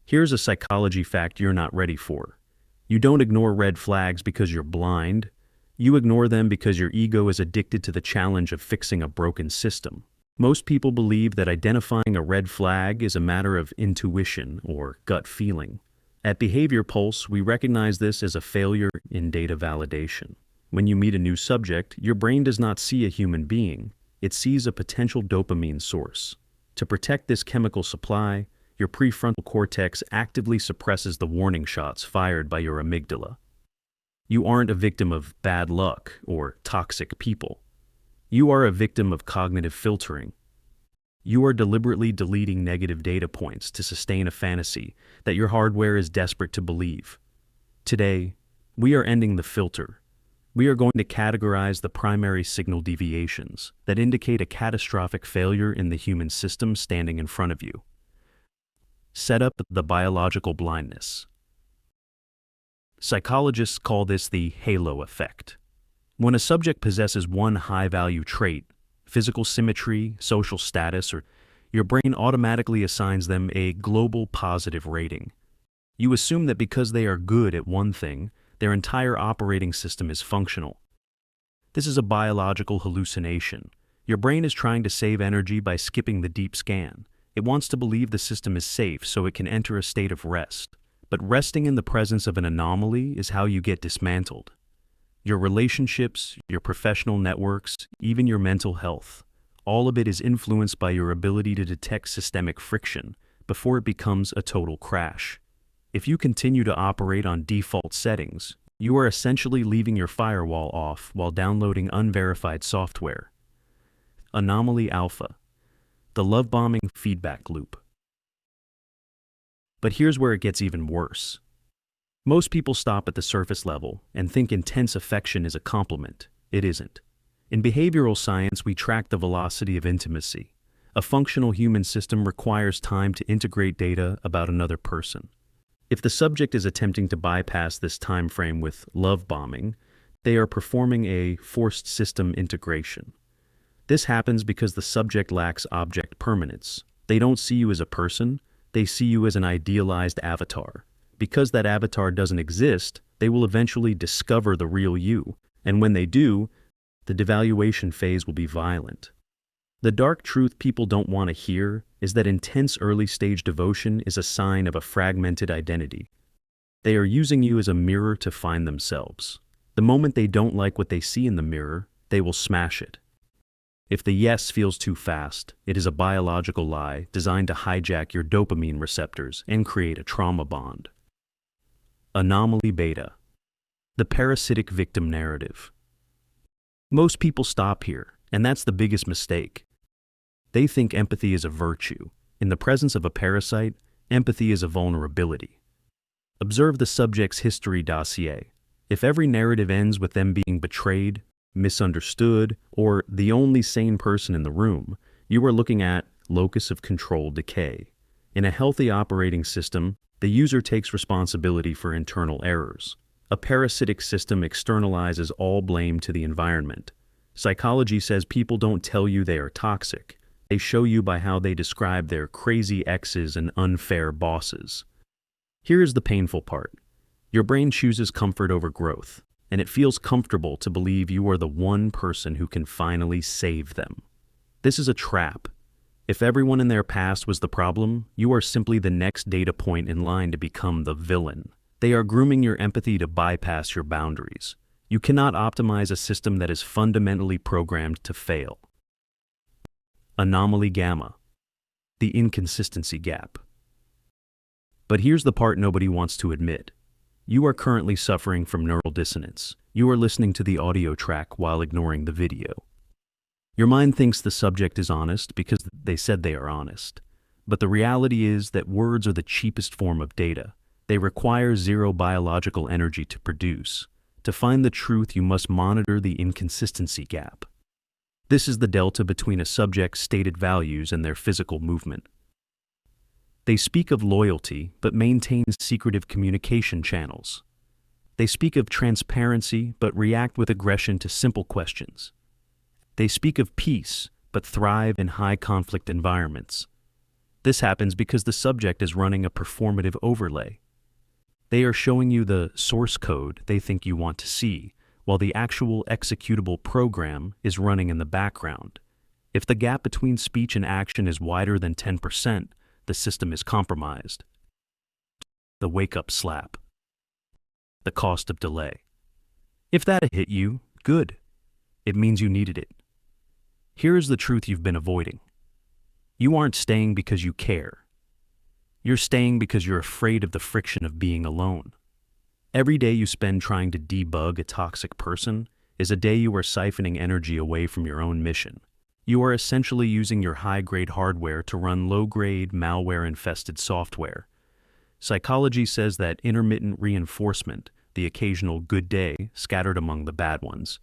Here's a psychology fact you're not ready for. You don't ignore red flags because you're blind. You ignore them because your ego is addicted to the challenge of fixing a broken system. Most people believe that identifying a red flag is a matter of intuition or gut feeling. At Behavior Pulse, we recognize this as a failure in data validation. When you meet a new subject, your brain does not see a human being. It sees a potential dopamine source. To protect this chemical supply, your prefrontal cortex actively suppresses the warning shots fired by your amygdala. You aren't a victim of bad luck or toxic people. You are a victim of cognitive filtering. You are deliberately deleting negative data points to sustain a fantasy that your hardware is desperate to believe. Today, we are ending the filter. We are going to categorize the primary signal deviations that indicate a catastrophic failure in the human system standing in front of you. Set up the biological blindness. Psychologists call this the halo effect. When a subject possesses one high-value trait, physical symmetry, social status, or your brain automatically assigns them a global positive rating. You assume that because they are good at one thing, their entire operating system is functional. This is a biological hallucination. Your brain is trying to save energy by skipping the deep scan. It wants to believe the system is safe so it can enter a state of rest. But resting in the presence of an anomaly is how you get dismantled. Your relationships, your professional networks, even your mental health, all of it is influenced by your ability to detect systemic friction before it becomes a total crash. If you continue to operate on default settings, you are essentially leaving your firewall off while downloading unverified software. Anomaly Alpha, the love-bombing feedback loop. But here's where it gets even worse. Most people stop at the surface level and think intense affection is a compliment. It isn't. In behavioral science, we track the velocity of intimacy. A functional human system requires time to integrate data about another person. If the subject is attempting to bypass this time frame with love bombing, they are performing a forced system integration. This happens because the subject lacks object permanence. They don't see you as a person, they see you as an idealized avatar. Because that avatar doesn't exist, they will eventually discover the real you, and when they do, the devaluation phase will be violent. The dark truth people don't want to hear is that intense early-stage devotion is a sign of a fragmented identity. They are using you as a mirror to find themselves. The moment they don't like what they see in the mirror, they will smash it. If the yes feels too fast, it is a biological lie designed to hijack your dopamine receptors and create a trauma bond. Anomaly Beta, the parasitic victim narrative. Most people stop here, and that's the biggest mistake. They think empathy is a virtue. In the presence of a parasite, empathy is a vulnerability. Observe the subject's history dossier. If every narrative ends with them being betrayed, misunderstood, or the only sane person in the room, you are looking at locus of control decay. In a healthy operating system, the user takes responsibility for internal errors. A parasitic system externalizes all blame to the environment. Psychology says people don't tell you they are toxic. They show you by how they describe their crazy exes and unfair bosses. Here is the painful part. Your brain chooses comfort over growth, and it feels comfortable to believe you are the one person who can finally save them. This is a trap. If everyone in their past was the problem, you are simply the next data point in line to become the villain. They are grooming your empathy to bypass your boundaries. You cannot optimize a system that is fundamentally programmed to fail. Anomaly Gamma, the Inconsistency Gap. But here's the part nobody wants to admit. You are currently suffering from neural dissonance. You are listening to the audio track while ignoring the video. Your mind thinks the subject is honest because they said they are honest. But the reality is that words are the cheapest form of data. They require zero biological energy to produce. To find the truth, you must monitor the inconsistency gap. This is the delta between a subject's stated values and their physical movement. They speak of loyalty, but maintain secretive communication channels. They speak of transparency, but react with aggression to simple questions. They speak of peace, but thrive in high-conflict environments. This happens because the subject is running a performative overlay. They are showing you the source code they think you want to see, while the actual executable program is running in the background. If the gap between speech and action is wider than 10%, the system is compromised. The wake-up slap. The cost of delay. If that hit you, good. It means you needed it. Here is the truth you've been avoiding. You aren't staying because you care. You're staying because you're afraid of the friction of being alone. Every day you spend trying to debug a toxic person is a day you are siphoning energy away from your own mission. You are essentially using your high-grade hardware to run low-grade, malware-infested software. Psychology says that intermittent reinforcement, the occasional good day scattered among the bad ones,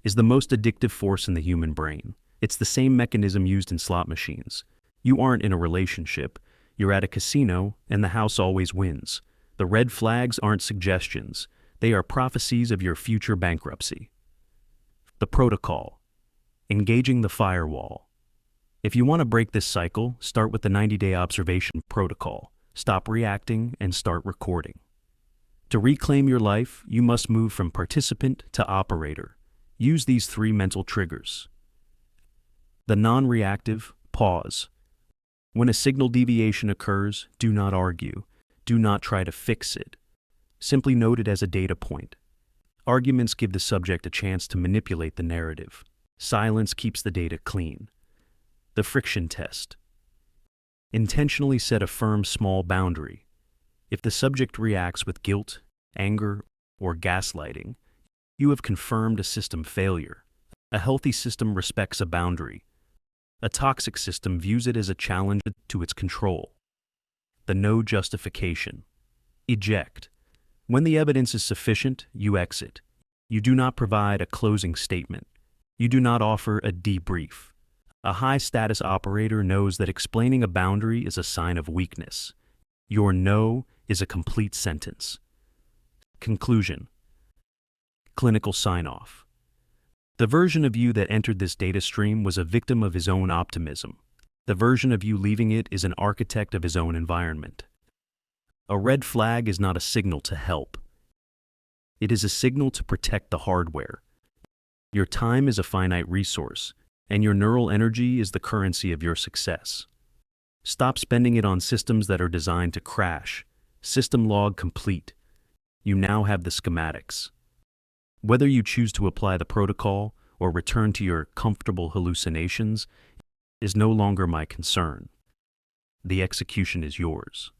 is the most addictive force in the human brain. It's the same mechanism used in slot machines. You aren't in a relationship. You're at a casino, and the house always wins. The red flags aren't suggestions. They are prophecies of your future bankruptcy. The protocol. Engaging the firewall. If you want to break this cycle, start with the 90-day observation protocol. Stop reacting and start recording. To reclaim your life, you must move from participant to operator. Use these 3 mental triggers. The non-reactive, pause. When a signal deviation occurs, do not argue. Do not try to fix it. Simply note it as a data point. Arguments give the subject a chance to manipulate the narrative. Silence keeps the data clean. The friction test. Intentionally set a firm, small boundary. If the subject reacts with guilt, anger, or gaslighting, you have confirmed a system failure. A healthy system respects a boundary. A toxic system views it as a challenge to its control. The no justification. Eject. When the evidence is sufficient, you exit. You do not provide a closing statement. You do not offer a debrief. A high-status operator knows that explaining a boundary is a sign of weakness. Your no is a complete sentence. Conclusion. Clinical sign-off. The version of you that entered this data stream was a victim of his own optimism. The version of you leaving it is an architect of his own environment. A red flag is not a signal to help. It is a signal to protect the hardware. Your time is a finite resource, and your neural energy is the currency of your success. Stop spending it on systems that are designed to crash. System log complete. You now have the schematics. Whether you choose to apply the protocol or return to your comfortable hallucinations is no longer my concern. The execution is yours.